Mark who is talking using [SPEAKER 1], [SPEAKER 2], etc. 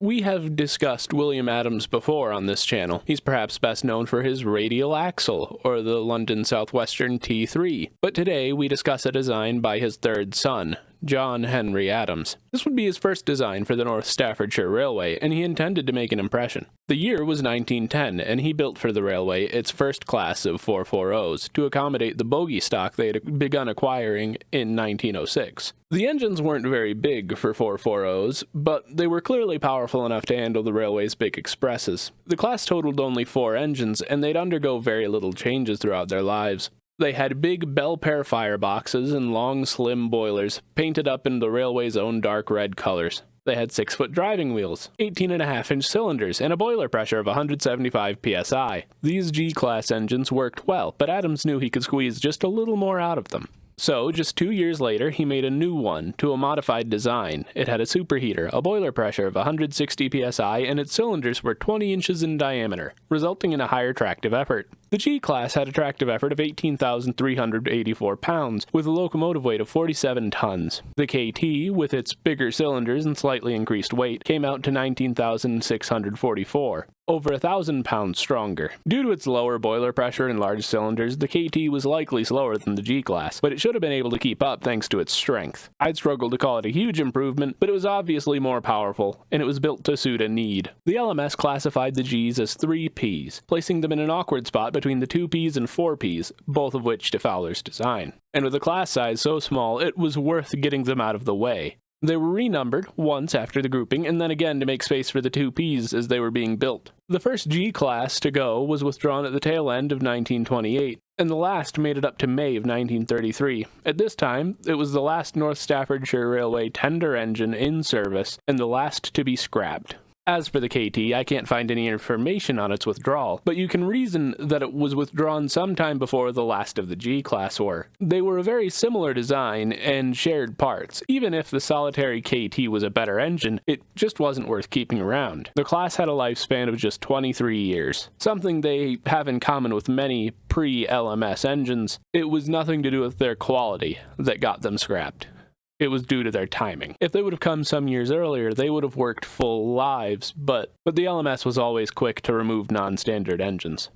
[SPEAKER 1] We have discussed William Adams before on this channel. He's perhaps best known for his radial axle, or the London Southwestern T3, but today we discuss a design by his third son, John Henry Adams. This would be his first design for the North Staffordshire Railway, and he intended to make an impression. The year was 1910, and he built for the railway its first class of 440s to accommodate the bogie stock they had begun acquiring in 1906. The engines weren't very big for 440s, but they were clearly powerful enough to handle the railway's big expresses. The class totaled only 4 engines, and they'd undergo very little changes throughout their lives. They had big bell-pair fireboxes and long, slim boilers, painted up in the railway's own dark red colors. They had 6-foot driving wheels, 18.5-inch cylinders, and a boiler pressure of 175 psi. These G-class engines worked well, but Adams knew he could squeeze just a little more out of them. So, just 2 years later, he made a new one, to a modified design. It had a superheater, a boiler pressure of 160 psi, and its cylinders were 20 inches in diameter, resulting in a higher tractive effort. The G-class had a tractive effort of 18,384 pounds, with a locomotive weight of 47 tons. The KT, with its bigger cylinders and slightly increased weight, came out to 19,644. Over 1,000 pounds stronger. Due to its lower boiler pressure and large cylinders, the KT was likely slower than the G-class, but it should have been able to keep up thanks to its strength. I'd struggle to call it a huge improvement, but it was obviously more powerful, and it was built to suit a need. The LMS classified the Gs as 3Ps, placing them in an awkward spot between the 2Ps and 4Ps, both of which to Fowler's design. And with a class size so small, it was worth getting them out of the way. They were renumbered once after the grouping, and then again to make space for the 2Ps as they were being built. The first G-class to go was withdrawn at the tail end of 1928, and the last made it up to May of 1933. At this time, it was the last North Staffordshire Railway tender engine in service, and the last to be scrapped. As for the KT, I can't find any information on its withdrawal, but you can reason that it was withdrawn sometime before the last of the G-class were. They were a very similar design and shared parts. Even if the solitary KT was a better engine, it just wasn't worth keeping around. The class had a lifespan of just 23 years, something they have in common with many pre-LMS engines. It was nothing to do with their quality that got them scrapped. It was due to their timing. If they would have come some years earlier, they would have worked full lives, but the LMS was always quick to remove non-standard engines.